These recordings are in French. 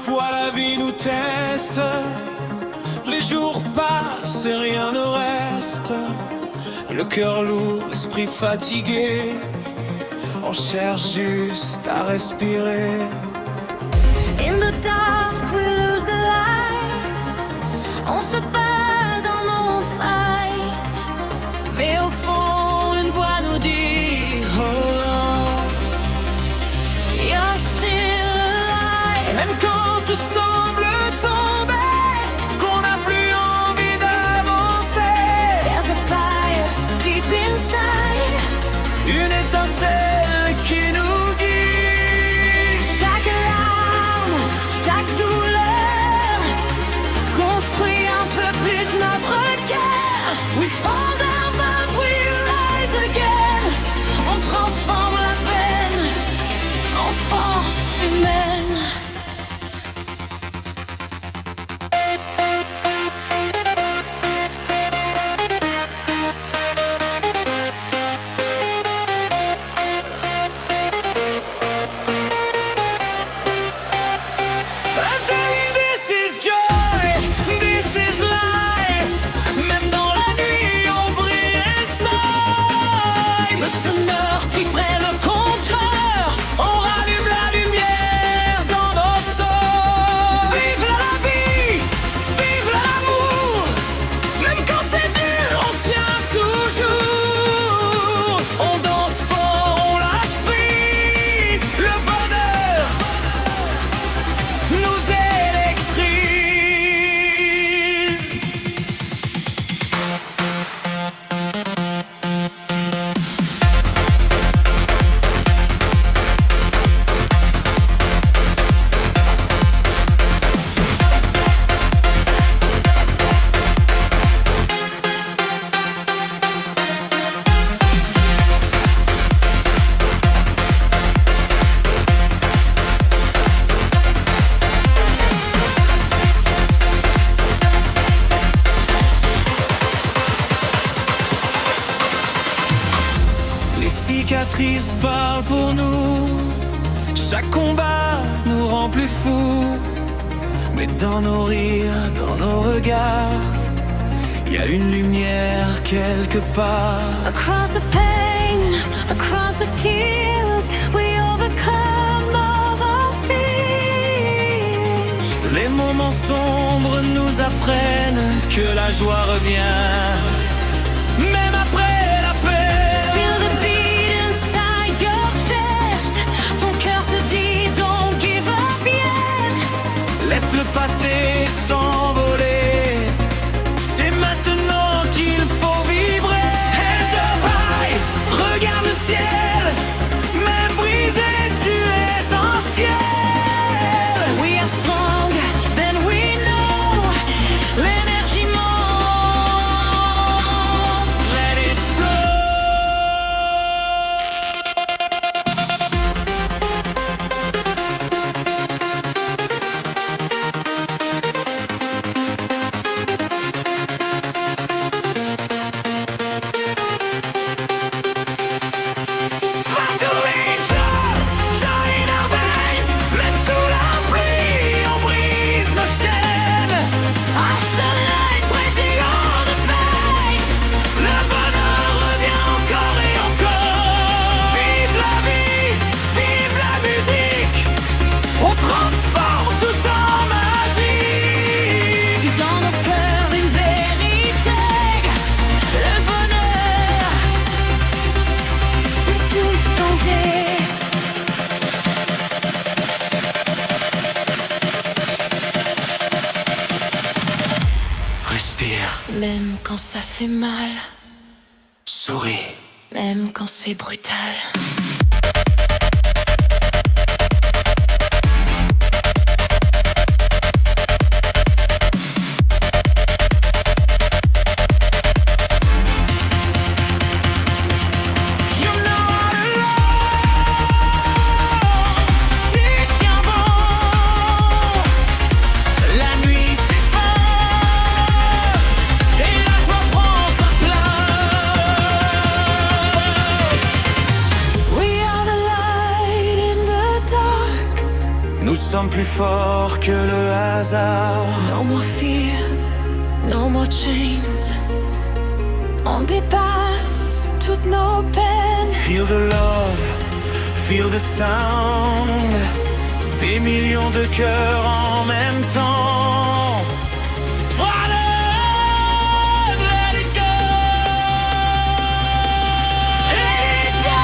Parfois la vie nous teste, les jours passent et rien ne reste. Le cœur lourd, l'esprit fatigué, on cherche juste à respirer. In the dark we lose the light, on se bat dans nos fights, mais au fond une voix nous dit hold on, you're still alive. Même quand tout semble tomber, qu'on n'a plus envie d'avancer, There's a fire deep inside, une étincelle qui nous guide. chaque larme, chaque douleur construit un peu plus notre cœur. We fall down but we rise again, on transforme la peine en force humaine. I'm telling this is joy, this is life. Même dans la nuit on brille inside. Le sonneur qui prend le compteur, On rallume la lumière dans nos sauts. Vive la vie, vive l'amour. Même quand c'est dur, on tient toujours. On danse fort, on lâche prise. Le bonheur nous électrise. Les cicatrices parlent pour nous. Chaque combat nous rend plus fous. Mais dans nos rires, dans nos regards, il y a une lumière quelque part. across the pain, across the tears, we overcome all our fears. Les moments sombres nous apprennent que la joie revient. Même après la paix. Feel the beat inside your chest, ton cœur te dit don't give up yet. Laisse le passé s'envoler. C'est maintenant qu'il faut vibrer. Hands up high, regarde le ciel. Même brisé, tu es essentiel. We are strong, then we know. L'énergie monte. Let it flow. Même quand ça fait mal, Souris. même quand c'est brutal. We sommes plus forts que le hasard. No more fear, no more chains. On dépasse toutes nos peines. Feel the love, feel the sound. Des millions de cœurs en même temps. Voilà, let it go. Let it go.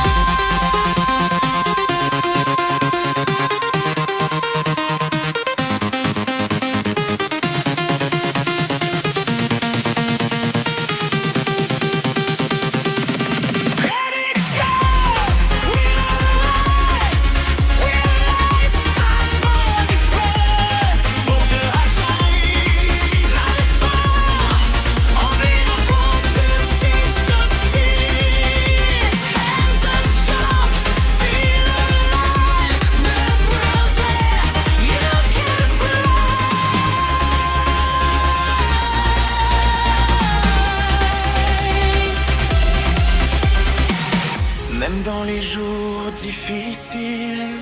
Même dans les jours difficiles,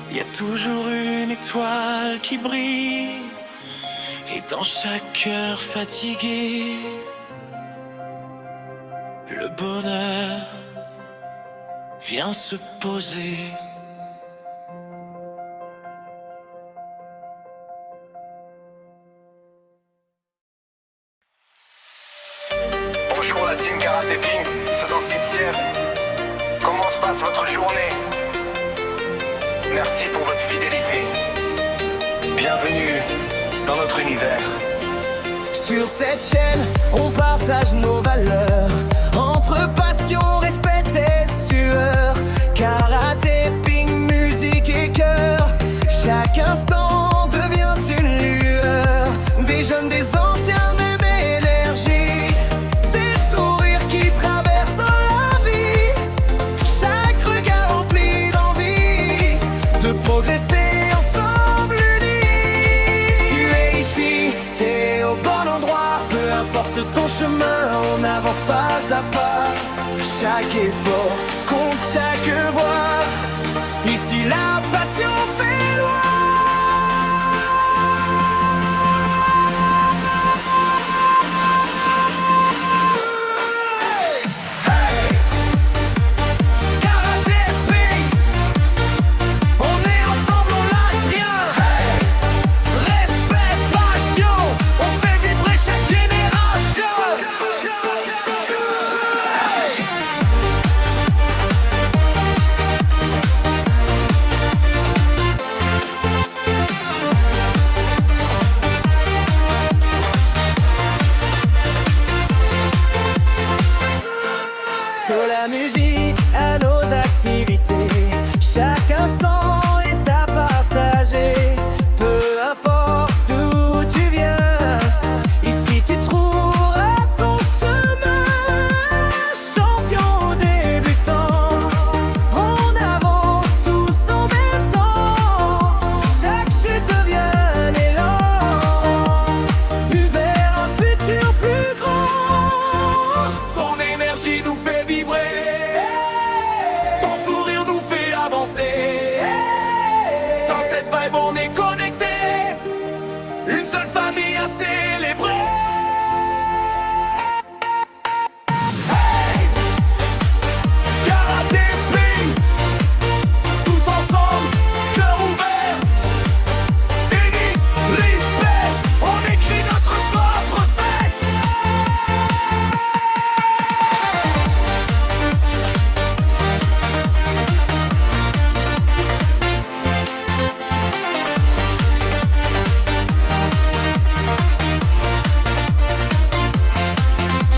il y a toujours une étoile qui brille. Et dans chaque cœur fatigué, le bonheur vient se poser. Bonjour la team Karaté Ping, c'est dans 6ème. Comment se passe votre journée? Merci pour votre fidélité. Bienvenue dans notre univers. Sur cette chaîne, on partage nos valeurs. Entre passion, respect et sueur. Karaté, ping, musique et cœur. Chaque instant devient une lueur. Des jeunes, des anciens, même énergie. Des sourires qui traversent la vie. Chaque regard rempli d'envie de progresser ensemble unis. Tu es ici, t'es au bon endroit. Peu importe ton chemin, on avance pas à pas. Chaque effort compte, chaque voix. Ici la passion fait loi. De la musique à nos activités, chaque instant est à partager. Peu importe d'où tu viens, ici tu trouveras ton chemin. Champion débutant, on avance tous en même temps. Chaque chute devient un élan, vers un futur plus grand. Ton énergie nous fait vibrer. Ton sourire nous fait avancer. Dans cette vibe on est connectés. Une seule famille à célébrer. Hey! Karaté Ping, tous ensemble, cœur ouvert. Unis, respect, on écrit notre propre fête.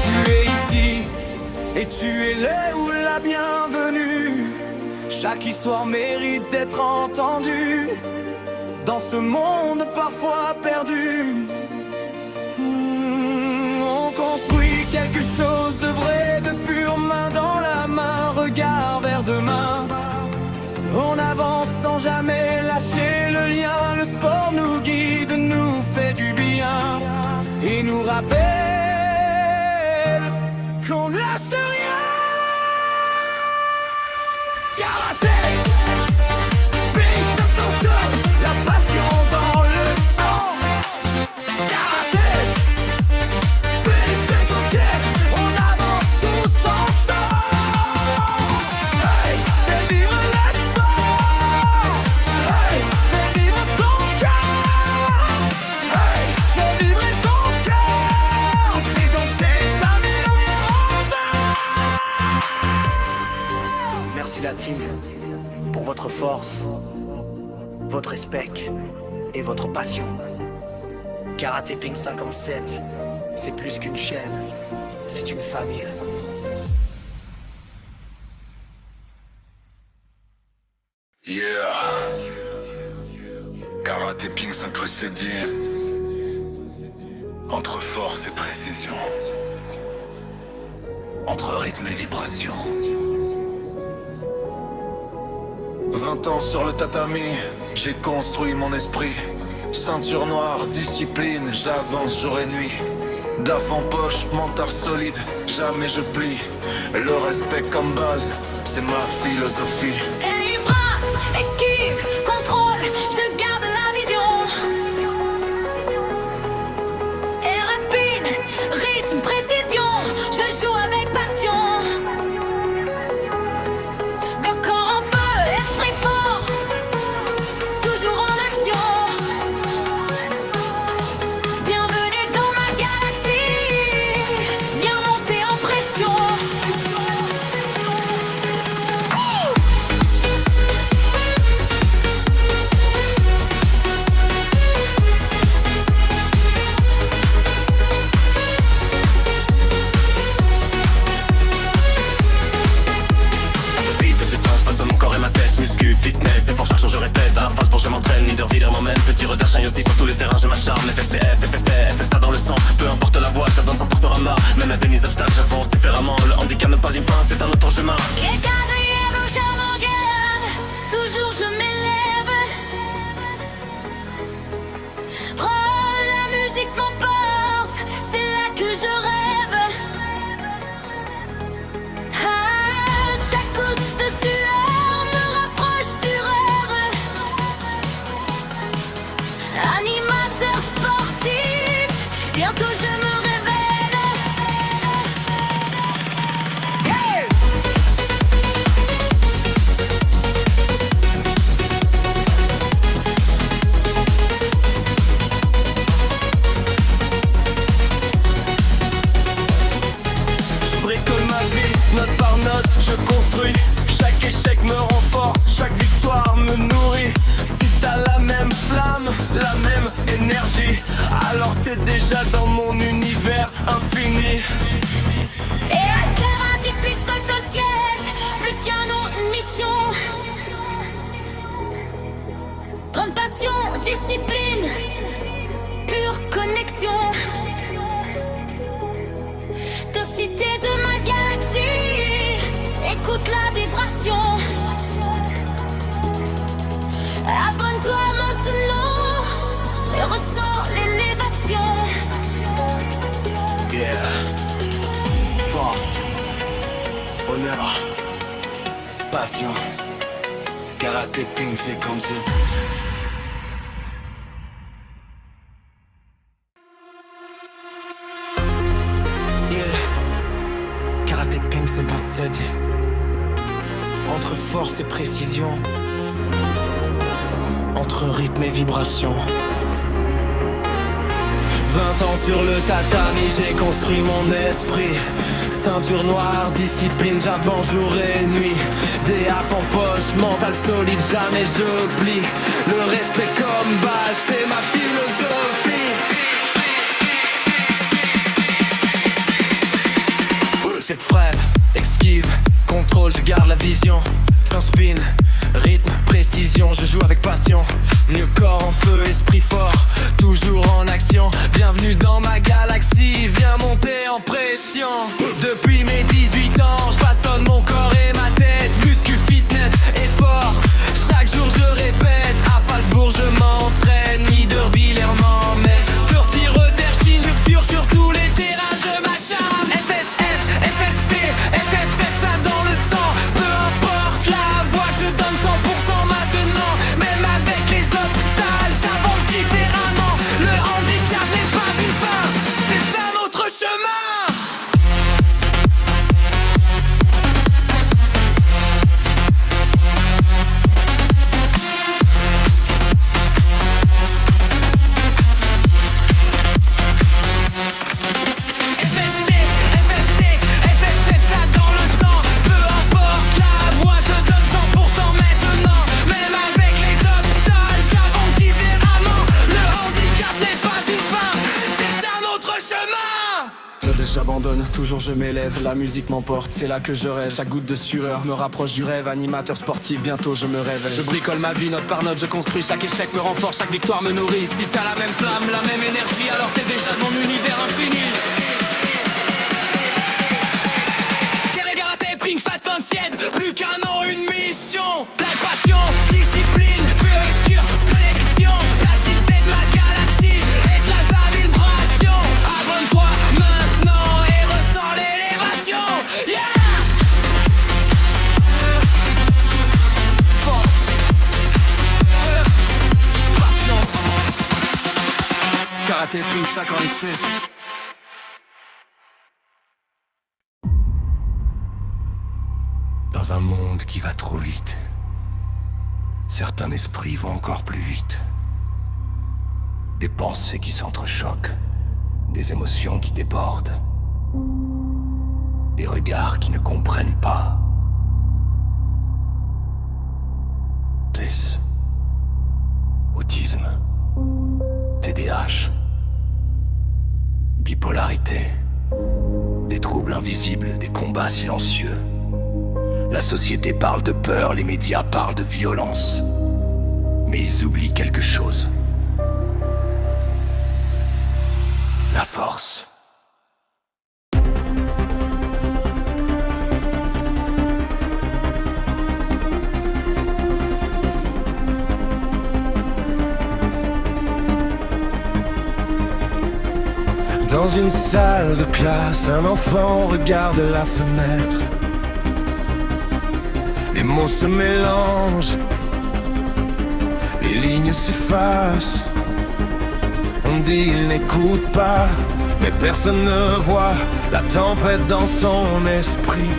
Tu es ici et tu es là où la bienvenue. Chaque histoire mérite d'être entendue. Dans ce monde parfois perdu, on construit quelque chose de vrai, de pur, main dans la main, regard vers demain. On avance sans jamais lâcher le lien. Le sport nous guide, nous fait du bien et nous rappelle qu'on lâche rien. Karaté, Ping, ça s'enchaîne, la passion. intime pour votre force, votre respect et votre passion. Karaté Pink 57, c'est plus qu'une chaîne, c'est une famille. Yeah. Karaté Pink 57, entre force et précision, entre rythme et vibration. 20 ans sur le tatami, j'ai construit mon esprit. Ceinture noire, discipline, j'avance jour et nuit. DAF en poche, mental solide, jamais je plie. Le respect comme base, c'est ma philosophie. Et frappe, esquive, contrôle, je garde la vision. Air speed, rythme, précision, je joue avec passion. Vers corps en feu, esprit fort, toujours en action. Bienvenue dans ma galaxie, viens monter en pression. Vite, je tranche face à mon corps et ma tête. Muscu, fitness, effort chaque jour je répète. À phase pour je m'entraîne, leader m'emmène. Petit retard, chaille aussi sur tous les terrains, je m'acharne. FSCF, FFT, FSA dans le sang. Peu importe la voie, j'avance 100% rama. Même avec mes obstacles, j'avance différemment. Le handicap n'est pas une fin, c'est un autre chemin. Et quatrième au j'avance, toujours je m'élève. Oh, la musique m'emporte, c'est là que je rêve. Ah, chaque goutte de sueur me rapproche du rêve. Animateur sportif, bientôt je me révèle. Yeah! Je bricole ma vie, note par note, je construis. Chaque échec me renforce, chaque victoire me nourrit. Si t'as la même flamme, la même énergie, alors t'es déjà dans mon univers infini. Et à Karaté Pink 57, plus qu'un nom, une mission. Grande passion, discipline, pure connexion. Densité de ma galaxie, écoute la vibration. Abonne-toi maintenant et ressens l'élévation. Yeah. Force, honneur, passion. Karaté Pink, c'est comme ça. Yeah. Karaté Pink, c'est pas ça dit. Entre force et précision, entre rythme et vibration. 20 ans sur le tatami, j'ai construit mon esprit. Ceinture noire, discipline, j'avance jour et nuit. DAF en poche, mental solide, jamais je plie. Le respect comme base, c'est ma philosophie. C'est frais, esquive, contrôle, je garde la vision. Transpine, rythme, précision, je joue avec passion. Mieux corps en feu, esprit fort, toujours en action. Bienvenue dans ma galaxie, viens monter en pression. Depuis mes 18 ans, je façonne mon corps et ma tête. Muscu, fitness, effort, chaque jour je répète. À Falsbourg je m'entraîne, Niederviller m'emmène. Dirty Rotter, Chine, je fure sur tous les terrains, je m'acharne. FSF, FST, FFF, ça dans le sang. Peu importe la voie, je donne 100% maintenant. Même avec les obstacles, j'avance différemment. Le handicap n'est pas une fin, c'est un autre chemin. jeune, toujours je m'élève, la musique m'emporte, c'est là que je rêve. Chaque goutte de sueur me rapproche du rêve, animateur sportif, bientôt je me réveille. Je bricole ma vie note par note, je construis, chaque échec me renforce, chaque victoire me nourrit. Si t'as la même flamme, la même énergie, alors t'es déjà de mon univers infini. Pink Fat 27, plus qu'un an, une mission. La passion, discipline, pure connexion. La cité de ma galaxie et de la vibration. Abonne-toi maintenant et ressens l'élévation. Yeah! Force, passion. Karaté Pink 57. Dans un monde qui va trop vite, certains esprits vont encore plus vite. Des pensées qui s'entrechoquent, des émotions qui débordent, des regards qui ne comprennent pas. TES, autisme, TDAH, bipolarité, des troubles invisibles, des combats silencieux. La société parle de peur, les médias parlent de violence. Mais ils oublient quelque chose. La force. Dans une salle de classe, un enfant regarde la fenêtre. Les mots se mélangent, les lignes s'effacent. On dit il n'écoute pas, mais personne ne voit la tempête dans son esprit.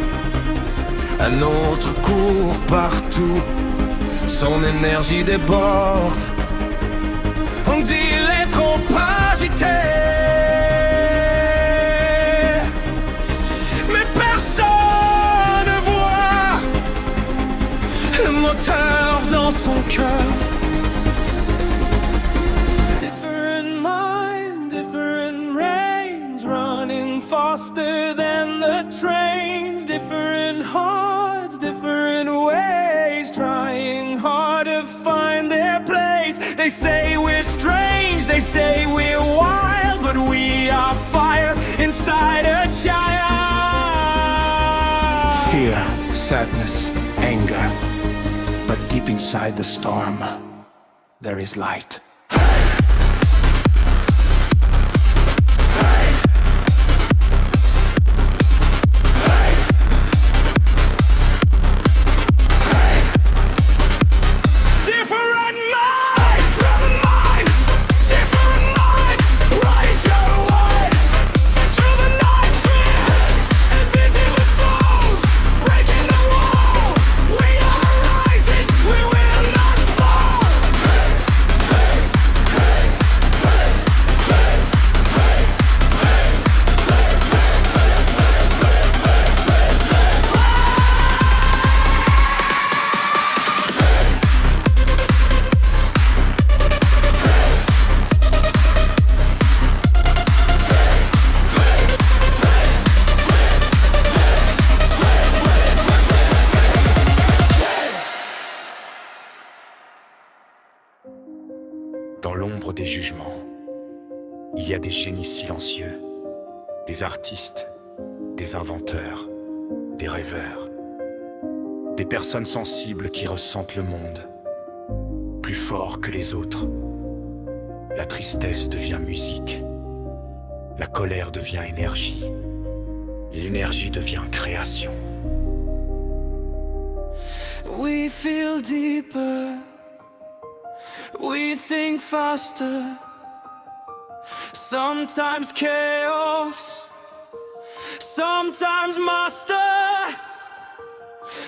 Un autre court partout, son énergie déborde. On dit il est trop agité, mais personne moteur dans son cœur. Different mind, different range, running faster than the trains. Different hearts, different ways, trying hard to find their place. They say we're strange, they say we're wild, but we are fire inside a child. Fear, sadness, anger. But deep inside the storm, there is light. Dans l'ombre des jugements, il y a des génies silencieux, des artistes, des inventeurs, des rêveurs, des personnes sensibles qui ressentent le monde plus fort que les autres. La tristesse devient musique, la colère devient énergie, et l'énergie devient création. We feel deeper, we think faster. Sometimes chaos, sometimes master.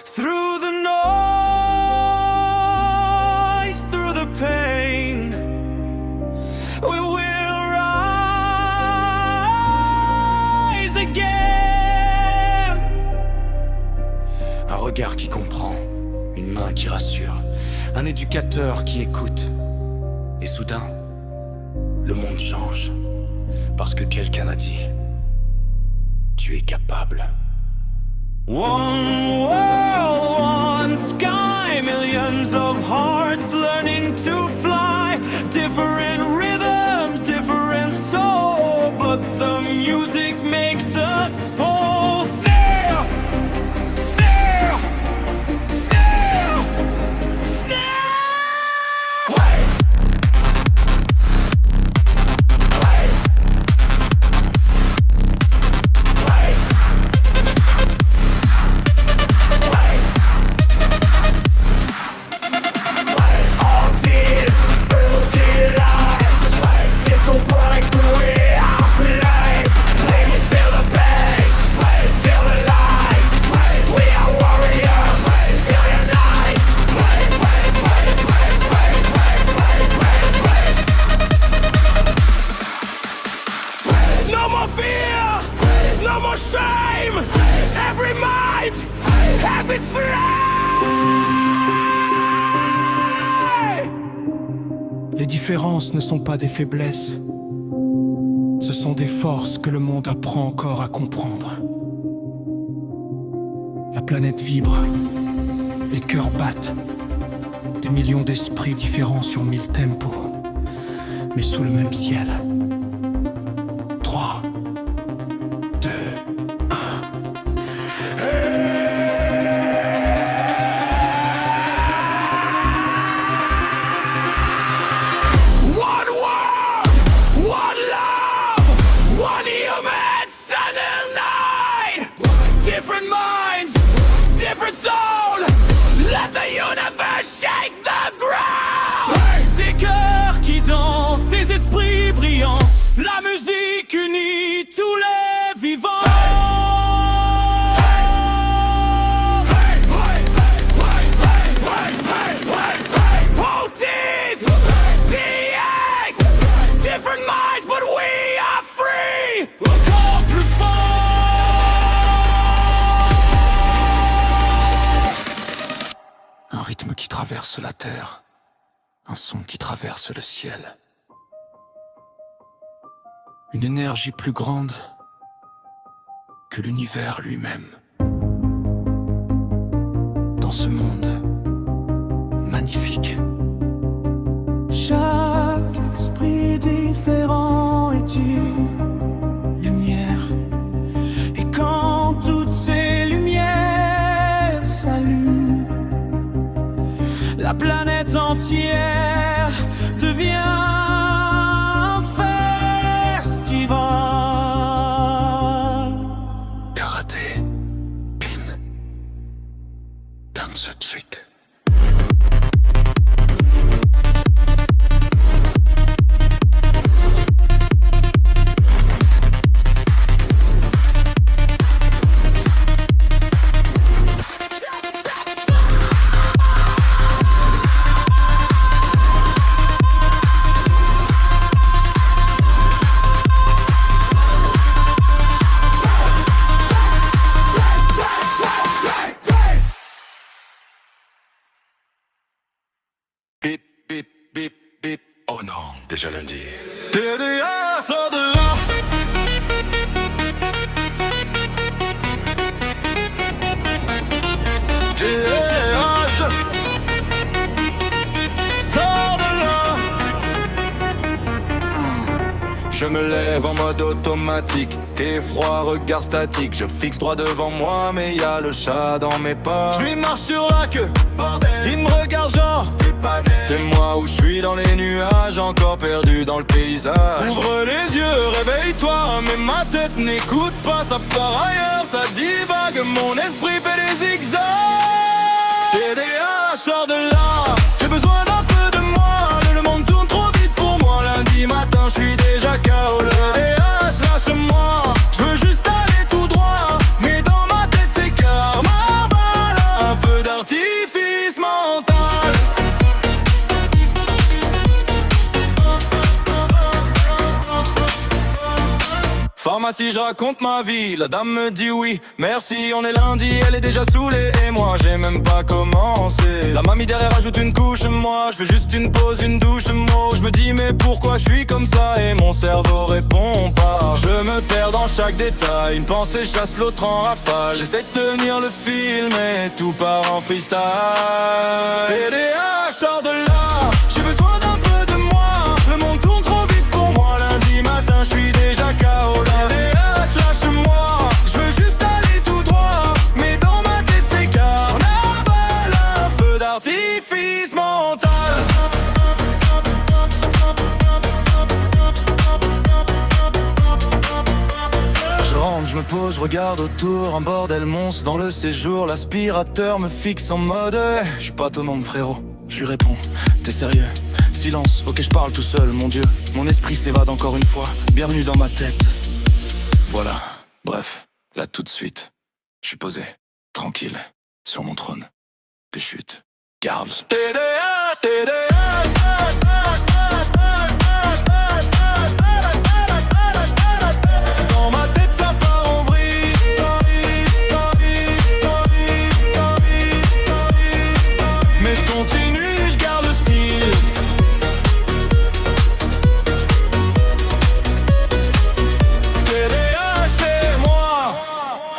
Through the noise, through the pain, we will rise again. Un regard qui comprend, une main qui rassure, un éducateur qui écoute. Et soudain, le monde change, parce que quelqu'un a dit: tu tu es capable. One world, one sky, millions of hearts learning to fly. Different rhythms, different soul, but the music makes us whole. Snare, snare, snare, snare. Hey. No more fear, no more shame. Every mind has its flame. Les différences ne sont pas des faiblesses. Ce sont des forces que le monde apprend encore à comprendre. La planète vibre, les cœurs battent. Des millions d'esprits différents sur 1000 tempos, mais sous le même ciel. 3, 2, 1. One world, one love, one human sun and night. Different minds, different soul. Let the universe shake the ground. Des cœurs qui dansent, des esprits brillants. La musique unit tous les vivants. OTs, DX, different minds, but we are free. Encore plus fort. Un rythme qui traverse la terre, un son qui traverse le ciel. Une énergie plus grande que l'univers lui-même. Dans ce monde magnifique. Chaque esprit différent est une lumière. Et quand toutes ces lumières s'allument, la planète entière devient un festival. Karaté, pin, dance street. Bip, bip, bip, bip. Oh non, déjà lundi. TDA, sors de là. TDA, sors de là. Je me lève en mode automatique. T'es froid, regard statique. Je fixe droit devant moi, mais y a le chat dans mes pas. Je lui marche sur la queue, bordel. Il me regarde genre, c'est moi où je suis dans les nuages, encore perdu dans le paysage. Ouvre les yeux, réveille-toi, mais ma tête n'écoute pas, ça part ailleurs, ça divague, mon esprit fait des zigzags. TDA, sors de là, j'ai besoin d'un peu de moi, le monde tourne trop vite pour moi, lundi matin je suis déjà KO. TDA, lâche-moi, je veux juste aller tout droit, mais dans ma tête c'est karma, voilà, un feu d'artifice mental. pharmacie, je raconte ma vie. La dame me dit oui, merci, on est lundi, elle est déjà saoulée. Et moi, j'ai même pas commencé. La mamie derrière ajoute une couche, moi, je veux juste une pause, une douche, moi. Je me dis, mais pourquoi je suis comme ça? Et mon cerveau répond pas. Je me perds dans chaque détail, une pensée chasse l'autre en rafale. J'essaie de tenir le film et tout part en freestyle. TDA, sors de là, j'ai besoin d'un peu de moi. Le monde tourne trop vite pour moi. Lundi matin, je suis déjà KO. TDA, lâche-moi, je veux juste aller tout droit. Mais dans ma tête, c'est carnaval, un feu d'artifice mental. Je me pose, je regarde autour, un bordel monstre dans le séjour. L'aspirateur me fixe en mode je suis pas autonome frérot. Je lui réponds, t'es sérieux? Silence, ok je parle tout seul, mon Dieu. Mon esprit s'évade encore une fois, bienvenue dans ma tête. Voilà, bref, là tout de suite, je suis posé, tranquille, sur mon trône. Péchute, Garls. TDA, TDA.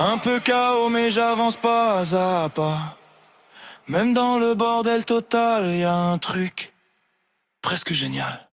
Un peu KO mais j'avance pas à pas. Même dans le bordel total, y a un truc presque génial.